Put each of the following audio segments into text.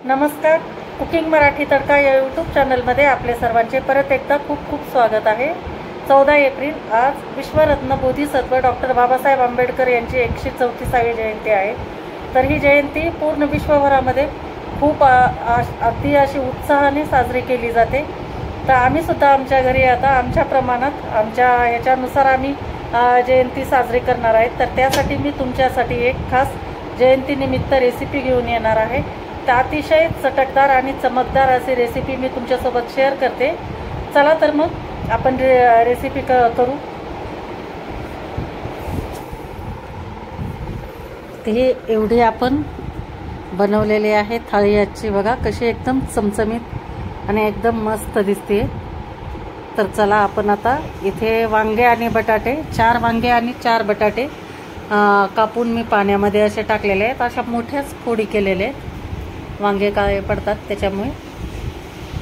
नमस्कार. कुकिंग मराठी तडका या यूट्यूब चॅनलमध्ये आपले सर्वांचे परत एकदा खूप खूप स्वागत आहे. 14 एप्रिल आज विश्वरत्न बोधिसत्व डॉक्टर बाबासाहेब आंबेडकर यांची 134वी जयंती आहे. तर ही जयंती पूर्ण विश्वभरामध्ये खूप अति अशी उत्साहाने साजरी केली जाते. तर आम्ही सुद्धा आमच्या घरी आता आमच्या प्रमाणात आमच्या ह्याच्यानुसार आम्ही जयंती साजरी करणार आहेत. तर त्यासाठी मी तुमच्यासाठी एक खास जयंतीनिमित्त रेसिपी घेऊन येणार आहे. तर अतिशय चटकदार आणि चमकदार अशी रेसिपी मी तुमच्यासोबत शेअर करते. चला तर मग आपण रेसिपी करू. ते एवढी आपण बनवलेली आहे थाळी आजची. बघा कशी एकदम चमचमीत आणि एकदम मस्त दिसते. तर चला आपण आता इथे वांगे आणि बटाटे 4 वांगे आणि 4 बटाटे कापून मी पाण्यामध्ये असे टाकलेले आहेत. अशा मोठ्याच फोडी केलेले आहेत. वांगे काळे पडतात त्याच्यामुळे.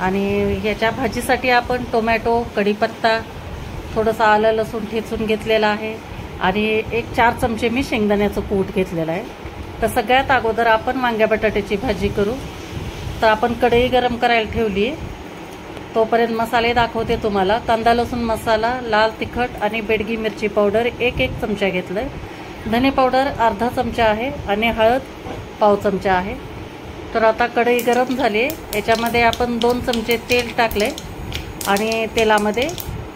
आणि ह्याच्या भाजीसाठी आपण टोमॅटो, कढीपत्ता, थोडंसं आलं लसूण ठेचून घेतलेलं आहे आणि 4 चमचे मी शेंगदाण्याचं कूट घेतलेलं आहे. तर सगळ्यात अगोदर आपण वांग्या बटाट्याची भाजी करू. तर आपण कढई गरम करायला ठेवली आहे. तोपर्यंत मसाले दाखवते तुम्हाला. कांदा लसूण मसाला, लाल तिखट आणि बेडगी मिरची पावडर 1 चमचा घेतलं आहे. धने पावडर अर्धा चमचा आहे आणि हळद पाव चमचा आहे. तर आता कढई गरम झाली. याच्यामध्ये आपण 2 चमचे तेल टाकले आणि तेलामध्ये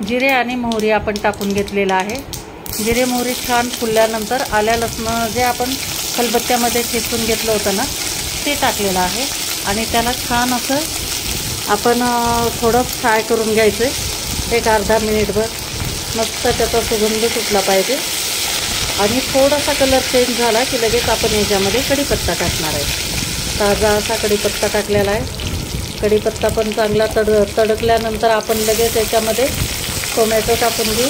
जिरे आणि मोहरी आपण टाकून घेतलेलं आहे. जिरे मोहरी छान फुलल्यानंतर आल्या लसूण जे आपण खलबत्त्यामध्ये ठेचून घेतलं होतं ना ते टाकलेलं आहे. आणि त्याला छान असं आपण थोडं फ्राय करून घ्यायचं एक अर्धा मिनिटभर. मस्त त्याचा सुगंध सुटला पाहिजे. आणि थोडासा कलर चेंज झाला की लगेच आपण याच्यामध्ये कढीपत्ता टाकणार आहे. ताजा असा कढीपत्ता टाकलेला आहे. कढीपत्ता पण चांगला तडकल्यानंतर आपण लगेच याच्यामध्ये टोमॅटो टाकून घेऊ.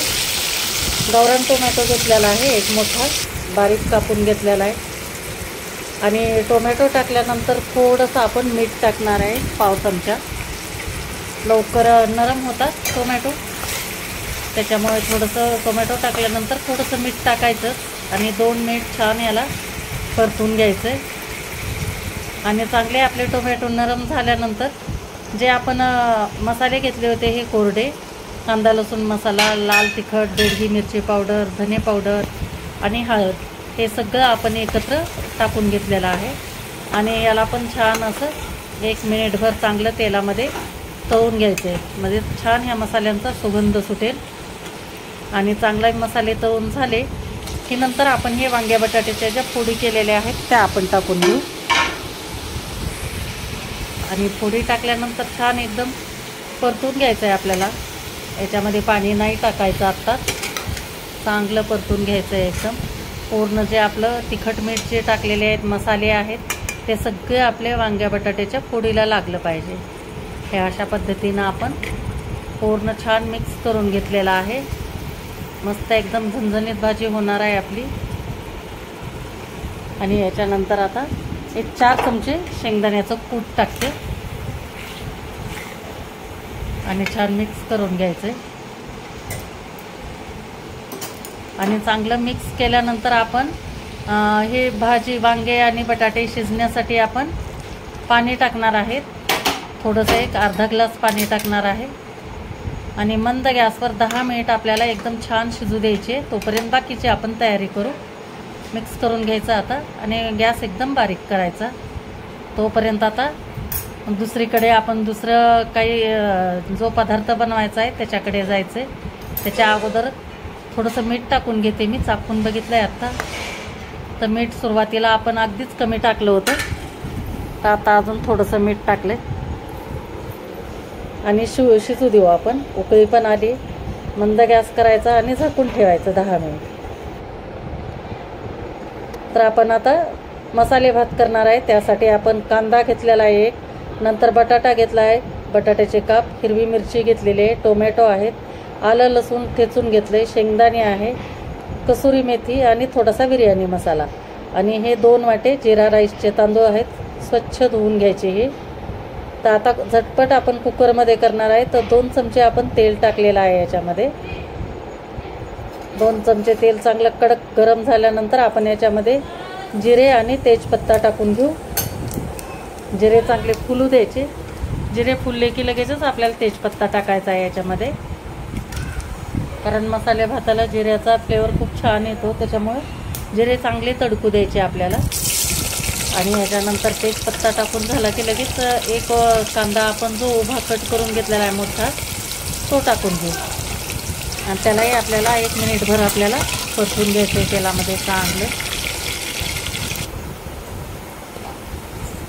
गावरान टोमॅटो घेतलेला आहे, एक मोठा बारीक कापून घेतलेला आहे. आणि टोमॅटो टाकल्यानंतर थोडंसं आपण मीठ टाकणार आहे पाव चमचा. लवकर नरम होतात टोमॅटो त्याच्यामुळे थोडंसं टोमॅटो टाकल्यानंतर थोडंसं मीठ टाकायचं आणि 2 मिनिट छान याला परतून घ्यायचं आहे. आणि चांगले आपले टोमॅटो नरम झाल्यानंतर जे आपण मसाले घेतले होते हे कोरडे, कांदा लसूण मसाला, लाल तिखट, बेडगी मिरची पावडर, धने पावडर आणि हळद हे सगळं आपण एकत्र टाकून घेतलेलं आहे. आणि याला पण छान असं 1 मिनिटभर चांगलं तेलामध्ये तळून घ्यायचं आहे. म्हणजे छान ह्या मसाल्यांचा सुगंध सुटेल. आणि चांगले मसाले तळून झाले की नंतर आपण हे वांग्या बटाट्याच्या ज्या फोडी केलेल्या आहेत त्या आपण टाकून घेऊ. आणि फोडी टाकल्यानंतर छान एकदम परतून घ्यायचं आहे आपल्याला. याच्यामध्ये पाणी नाही टाकायचं. आत्ता चांगलं परतून घ्यायचं आहे एकदम. पूर्ण जे आपलं तिखट मीठ जे टाकलेले आहेत मसाले आहेत ते सगळे आपल्या वांग्या बटाट्याच्या फोडीला लागलं पाहिजे. हे अशा पद्धतीनं आपण पूर्ण छान मिक्स करून घेतलेलं आहे. मस्त एकदम झणझणीत भाजी होणार आहे आपली. आणि याच्यानंतर आता 4 चमचे शेंगदाण्याचं कूट टाकते आणि छान मिक्स करून घ्यायचं. आणि चांगलं मिक्स केल्यानंतर आपण हे भाजी वांगे आणि बटाटे शिजण्यासाठी आपण पाणी टाकणार आहेत. थोडंसं एक अर्धा ग्लास पाणी टाकणार आहे. आणि मंद गॅसवर 10 मिनिट आपल्याला एकदम छान शिजू द्यायचे. तोपर्यंत बाकीची आपण तयारी करू. मिक्स करून घ्यायचं आता आणि गॅस एकदम बारीक करायचा. तोपर्यंत आता दुसरीकडे आपण दुसरं काही जो पदार्थ बनवायचा आहे त्याच्याकडे जायचं आहे. त्याच्या अगोदर थोडंसं मीठ टाकून घेते मी. चाकून बघितलं आहे आत्ता. तर मीठ सुरुवातीला आपण अगदीच कमी टाकलं होतं. तर आता अजून थोडंसं मीठ टाकलं आणि शिजू देऊ आपण. उकळी पण आली. मंद गॅस करायचा आणि झाकून ठेवायचं 10 मिनिट. तर आपण आता मसाले भात करणार आहे. त्यासाठी आपण कांदा घेतलेला आहे 1, नंतर बटाटा घेतला आहे, बटाट्याचे काप, हिरवी मिरची घेतलेली आहे, टोमॅटो आहेत, आलं लसूण ठेचून घेतले, शेंगदाणे आहे, कसुरी मेथी आणि थोडासा बिर्याणी मसाला. आणि हे 2 वाटे जिरा राईसचे तांदूळ आहेत. स्वच्छ धुवून घ्यायचे हे. तर आता झटपट आपण कुकरमध्ये करणार आहे. तर 2 चमचे आपण तेल टाकलेलं आहे याच्यामध्ये. 2 चमचे तेल चांगलं कडक गरम झाल्यानंतर आपण याच्यामध्ये जिरे आणि तेजपत्ता टाकून घेऊ. जिरे चांगले फुलू द्यायचे. जिरे फुलले की लगेचच आपल्याला तेजपत्ता टाकायचा आहे याच्यामध्ये, कारण मसाले भाताला जिऱ्याचा फ्लेवर खूप छान येतो. त्याच्यामुळे जिरे चांगले तडकू द्यायचे आपल्याला. आणि याच्यानंतर तेजपत्ता टाकून झाला की लगेच एक कांदा आपण जो उभा कट करून घेतलेला आहे मोठा, तो टाकून घेऊ. आणि त्यालाही आपल्याला 1 मिनिटभर आपल्याला परतून घ्यायचं आहे तेलामध्ये चांगलं.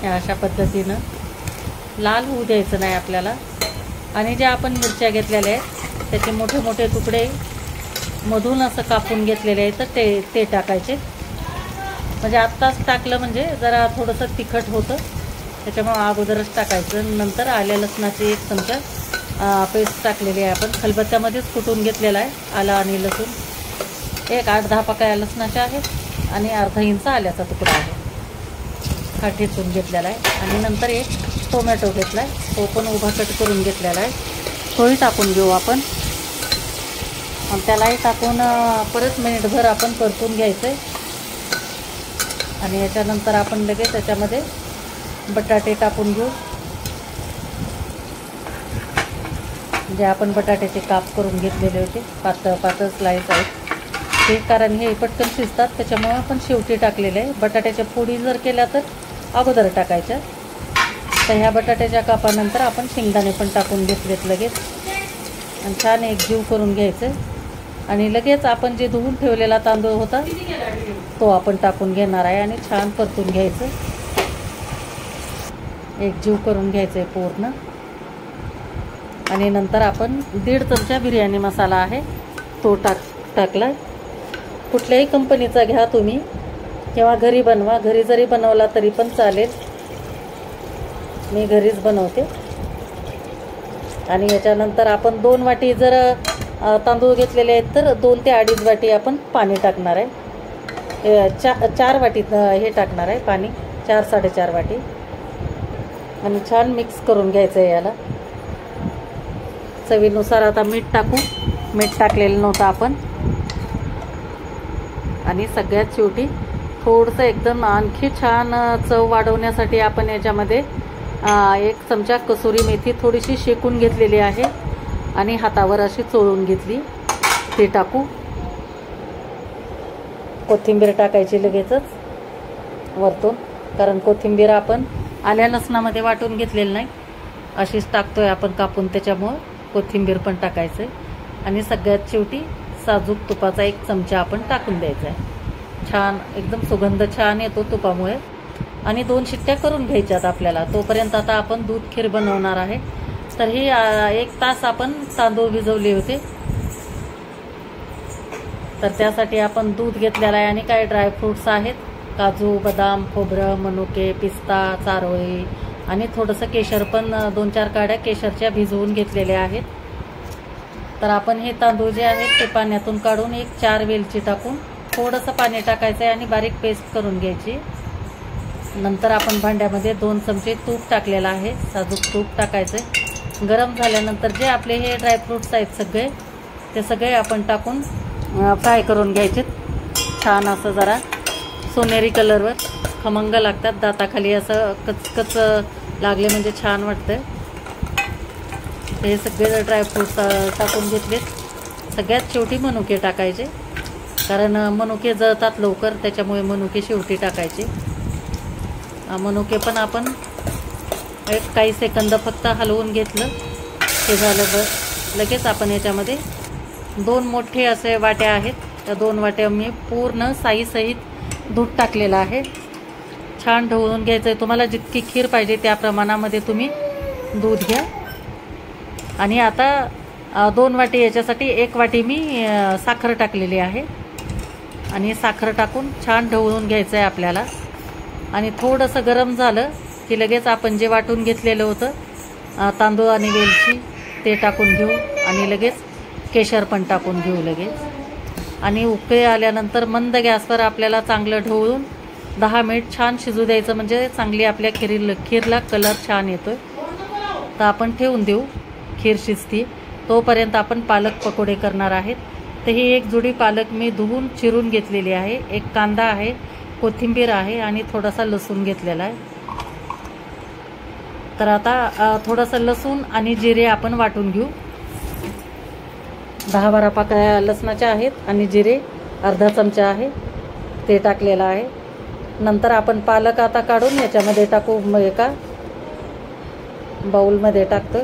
अशा पद्धतीनं लाल होऊ द्यायचं नाही आपल्याला. आणि ज्या आपण मिरच्या घेतलेल्या आहेत त्याचे मोठे मोठे तुकडे मधून असं कापून घेतलेले आहेत, तर ते टाकायचे. म्हणजे आत्ताच टाकलं म्हणजे जरा थोडंसं तिखट होतं, त्याच्यामुळं अगोदरच टाकायचं. नंतर आल्या लसणाची 1 चमचा पेस्ट टाकलेली आहे आपण, खलबत्त्यामध्येच कुटून घेतलेला आहे. आलं आणि लसूण 8-10 पाकळ्या लसणाच्या आहेत आणि अर्धा इंच आल्याचा तुकडा आहे, हा ठेचून घेतलेला आहे. आणि नंतर 1 टोमॅटो घेतला आहे, तो पण उभा कट करून घेतलेला आहे, तोही टाकून घेऊ आपण. आणि त्यालाही टाकून परत मिनिटभर आपण परतून घ्यायचं आहे. आणि याच्यानंतर आपण लगेच त्याच्यामध्ये बटाटे टाकून घेऊ. जे आपण बटाट्याचे काप करून घेतलेले होते, पातळ स्लाइस आहेत ते, कारण हे पटकन शिजतात त्याच्यामुळे आपण शेवटी टाकलेले आहे. बटाट्याच्या फोडी जर केल्या तर अगोदर टाकायच्या. तर ह्या बटाट्याच्या कापानंतर आपण शेंगदाणे पण टाकून घेतलेत लगेच. आणि छान एकजीव करून घ्यायचं. आणि लगेच आपण जे धुवून ठेवलेला तांदूळ होता तो आपण टाकून घेणार आहे आणि छान परतून घ्यायचं. एकजीव करून घ्यायचं आहे पूर्ण. आणि नंतर आपण 1.5 चमचा बिर्याणी मसाला आहे तो टाकला. कुठल्याही कंपनीचा घ्या तुम्ही किंवा घरी बनवा. घरी जरी बनवला तरी पण चालेल, मी घरीच बनवते. आणि याच्यानंतर आपण 2 वाटी जर तांदूळ घेतलेले आहेत तर 2 ते 2.5 वाटी आपण पाणी टाकणार आहे. 4 वाटी हे टाकणार आहे पाणी, 4-4.5 वाटी. आणि छान मिक्स करून घ्यायचं आहे याला. चवीनुसार आता मीठ टाकू. मीठ टाकलेलं नव्हतं आपण. आणि सगळ्यात शेवटी थोडंसं एकदम आणखी छान चव वाढवण्यासाठी आपण याच्यामध्ये 1 चमचा कसुरी मेथी थोडीशी शेकून घेतलेली आहे आणि हातावर अशी चोळून घेतली, ते टाकू. कोथिंबीर टाकायची लगेचच वरतून, कारण कोथिंबीर आपण आल्या लसणामध्ये वाटून घेतलेली नाही, अशीच टाकतोय आपण कापून, त्याच्यामुळं कोथिंबीर पण टाकायचं आहे. आणि सगळ्यात शेवटी साजूक तुपाचा 1 चमचा आपण टाकून द्यायचा आहे. छान एकदम सुगंध छान येतो तुपामुळे. आणि 2 शिट्ट्या करून घ्यायच्यात आपल्याला. तोपर्यंत आता आपण दूध खीर बनवणार आहे. तर ही 1 तास आपण तांदूळ भिजवले होते, तर त्यासाठी आपण दूध घेतलेलं आहे. आणि काही ड्रायफ्रूट्स आहेत, काजू, बदाम, खोबरं, मनुके, पिस्ता, चारोळी आणि थोडंसं केशर पण 2-4 काड्या केशरच्या भिजवून घेतलेल्या आहेत. तर आपण हे तांदूळ जे आहेत ते पाण्यातून काढून 4 वेलची टाकून थोडंसं पाणी टाकायचं आहे आणि बारीक पेस्ट करून घ्यायची. नंतर आपण भांड्यामध्ये 2 चमचे तूप टाकलेलं आहे, साजूक तूप टाकायचं आहे. गरम झाल्यानंतर जे आपले हे ड्रायफ्रूट्स आहेत ते सगळे आपण टाकून फ्राय करून घ्यायचे. छान असं जरा सोनेरी कलरवर खमंग लागतात, दाताखाली असं कचकच लागले म्हणजे छान वाटतं. हे सगळे ड्रायफ्रूट्स टाकून घेतलेत. सगळ्यात शेवटी मनुके टाकायचे, कारण मनुके जळतात लवकर, त्याच्यामुळे मनुके शेवटी टाकायचे. मनुके पण आपण काही सेकंद फक्त हलवून घेतलं, हे झालं बस. लगेच आपण याच्यामध्ये 2 मोठे असे वाट्या आहेत, त्या 2 वाट्या मी पूर्ण साईसहित दूध टाकलेलं आहे. छान ढवळून घ्यायचं आहे. तुम्हाला जितकी खीर पाहिजे त्या प्रमाणामध्ये तुम्ही दूध घ्या. आणि आता 2 वाटी याच्यासाठी 1 वाटी मी साखर टाकलेली आहे. आणि साखर टाकून छान ढवळून घ्यायचं आहे आपल्याला. आणि थोडंसं गरम झालं की लगेच आपण जे वाटून घेतलेलं होतं तांदूळ आणि वेलची ते टाकून घेऊ. आणि लगेच केशर पण टाकून घेऊ लगेच. आणि उकळी आल्यानंतर मंद गॅसवर आपल्याला चांगलं ढवळून 10 मिनिट छान शिजू द्यायचं, म्हणजे चांगली आपल्या खीरला कलर छान येतोय. तर आपण ठेवून देऊ, खीर शिजती तोपर्यंत आपण पालक पकोडे करणार आहेत. तर ही 1 जुडी पालक मी धुवून चिरून घेतलेली आहे. 1 कांदा आहे, कोथिंबीर आहे आणि थोडासा लसूण घेतलेला आहे. तर आता थोडंसं लसूण आणि जिरे आपण वाटून घेऊ. 10-12 पाकळ्या लसणाच्या आहेत आणि जिरे अर्धा चमचा आहे ते टाकलेलं आहे. नंतर आपण पालक आता काढून याच्यामध्ये टाकू, एका बाउलमध्ये टाकतो.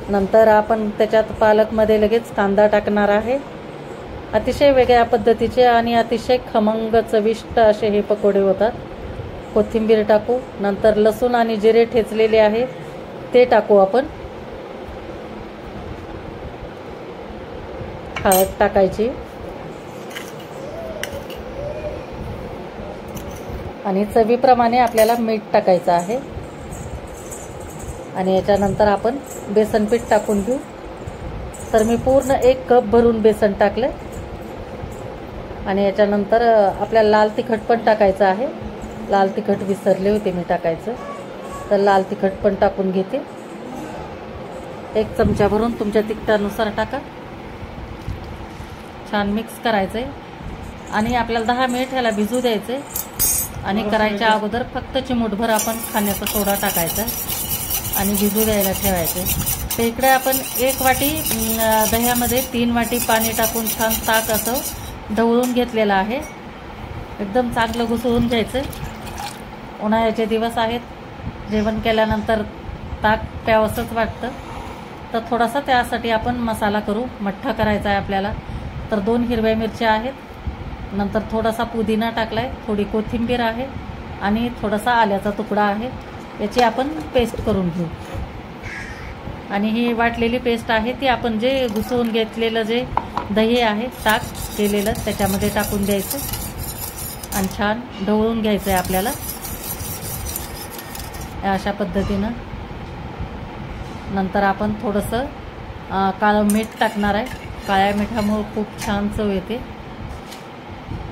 नंतर आपण त्याच्यात पालकमध्ये लगेच कांदा टाकणार आहे. अतिशय वेगळ्या पद्धतीचे आणि अतिशय खमंग चविष्ट असे हे पकोडे होतात. कोथिंबीर टाकू. नंतर लसूण आणि जिरे ठेचलेले आहे ते टाकू आपण. हळद टाकायची आणि चवीप्रमाणे आपल्याला मीठ टाकायचं आहे. आणि याच्यानंतर आपण बेसन पीठ टाकून घेऊ. तर मी पूर्ण 1 कप भरून बेसन टाकलं. आणि याच्यानंतर आपल्याला लाल तिखट पण टाकायचं आहे. लाल तिखट विसरले होते मी टाकायचं, तर लाल तिखट पण टाकून घेते. 1 चमचा भरून तुमच्या तिखटानुसार टाका. छान मिक्स करायचं आहे आणि आपल्याला 10 मिनिट ह्याला भिजू द्यायचं आहे. आणि करायच्या अगोदर फक्त चिमूटभर आपण खाण्याचा सोडा टाकायचा आणि भिजू द्यायला ठेवायचं. तर इकडे आपण 1 वाटी दह्यामध्ये 3 वाटी पाणी टाकून छान ताक असं ढवळून घेतलेलं आहे. एकदम चांगलं घुसळून घ्यायचं. उन्हाळ्याचे दिवस आहेत, जेवण केल्यानंतर ताक प्यावंसंच वाटतं. तर थोडासा त्यासाठी आपण मसाला करू. मठ्ठा करायचा आहे आपल्याला. तर 2 हिरव्या मिरच्या आहेत. नंतर थोडासा पुदिना टाकलाय, थोडी कोथिंबीर आहे आणि थोडासा आल्याचा तुकडा आहे. याची आपण पेस्ट करून घेऊ. आणि ही वाटलेली पेस्ट आहे ती आपण जे घुसवून घेतलेलं जे दही आहे ताक केलेलं त्याच्यामध्ये टाकून द्यायचं आणि छान ढवळून घ्यायचं आहे आपल्याला अशा पद्धतीनं. नंतर आपण थोडंसं काळं मीठ टाकणार आहे. काळ्या मिठामुळे खूप छान चव येते.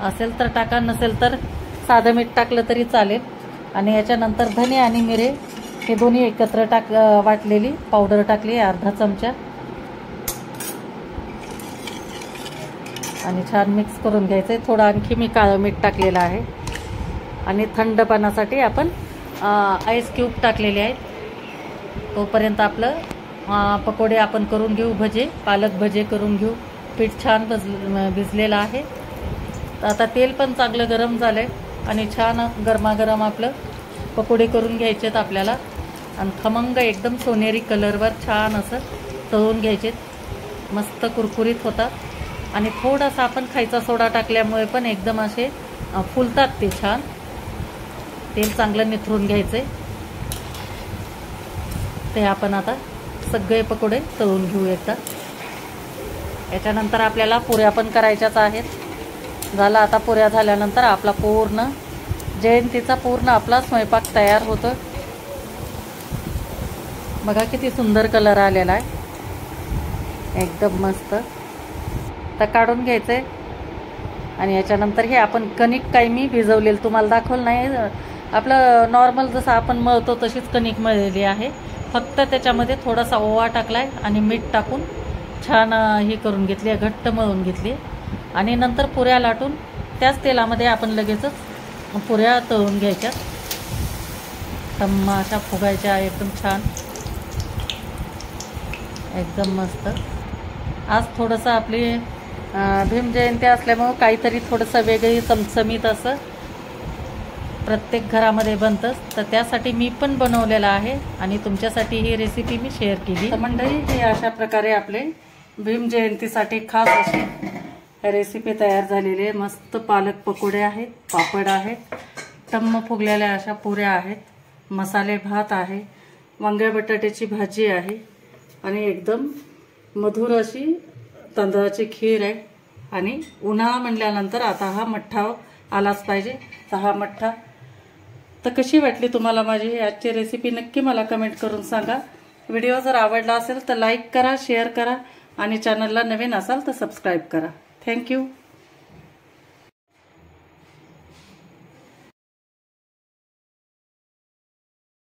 असेल तर टाका, नसेल तर साधं मीठ टाकलं तरी चालेल. आणि याच्यानंतर धने आणि मिरे हे दोन्ही एकत्र वाटलेली पावडर टाकली अर्धा चमचा आणि छान मिक्स करून घ्यायचं आहे. थोडं आणखी मी काळं मीठ टाकलेलं आहे. आणि थंडपणासाठी आपण आईस क्यूब टाकलेले आहेत. तोपर्यंत आपलं पकोडे आपण करून घेऊ. भजे, पालक भजे करून घेऊ. पीठ छान भिजलेलं आहे. आता तेल पण चांगलं गरम झालंय आणि छान गरमागरम आपलं पकोडे करून घ्यायचेत आपल्याला. आणि खमंग एकदम सोनेरी कलरवर छान असं तळून घ्यायचेत. मस्त कुरकुरीत होतात. आणि थोडासा आपण खायचा सोडा टाकल्यामुळे पण एकदम असे फुलतात ते छान. तेल चांगलं निथरून घ्यायचंय. ते आपण आता सगळे पकोडे तळून घेऊ एकदा. याच्यानंतर आपल्याला पुऱ्या पण करायच्याच आहेत. झाला आता पुऱ्या झाल्यानंतर आपला पूर्ण जयंतीचा पूर्ण आपला स्वयंपाक तयार होतो. बघा किती सुंदर कलर आलेला आहे, एकदम मस्त. तर काढून घ्यायचंय. आणि याच्यानंतर हे आपण कणिक काही मी भिजवलेलं तुम्हाला दाखवलं नाही. आपलं नॉर्मल जसं आपण मळतो तशीच कणिक मळलेली आहे. फक्त त्याच्यामध्ये थोडासा ओवा टाकलाय आणि मीठ टाकून छान ही करून घेतली, घट्ट मळून घेतली. आणि नंतर पुऱ्या लाटून त्याच तेलामध्ये आपण लगेचच पुऱ्या तळून घ्यायच्या. टम्मा अशा फुगायच्या एकदम छान, एकदम मस्त. आज थोडंसं आपली भीम जयंती असल्यामुळं काहीतरी थोडंसं वेगळी चमचमीत असं प्रत्येक घरामध्ये बनतंच. तर त्यासाठी मी पण बनवलेलं आहे आणि तुमच्यासाठी ही रेसिपी मी शेअर केली. तर मंडळी, हे अशा प्रकारे आपले भीम जयंतीसाठी खास अशी रेसिपी तयार झालेली आहे. मस्त पालक पकोडे आहेत, पापड आहेत, टम्म फुगलेल्या अशा पुऱ्या आहेत, मसाले भात आहे, वांग्या बटाट्याची भाजी आहे आणि एकदम मधुर अशी तांदळाची खीर आहे. आणि उन्हाळा म्हणल्यानंतर आता हा मठ्ठा आलाच पाहिजे. तर हा मठ्ठा. तर कशी वाटली तुम्हाला माझी आजची रेसिपी नक्की मला कमेंट करून सांगा. व्हिडिओ जर आवडला असेल तर लाईक करा, शेअर करा आणि चॅनलला नवीन असाल तर सबस्क्राईब करा. थँक्यू.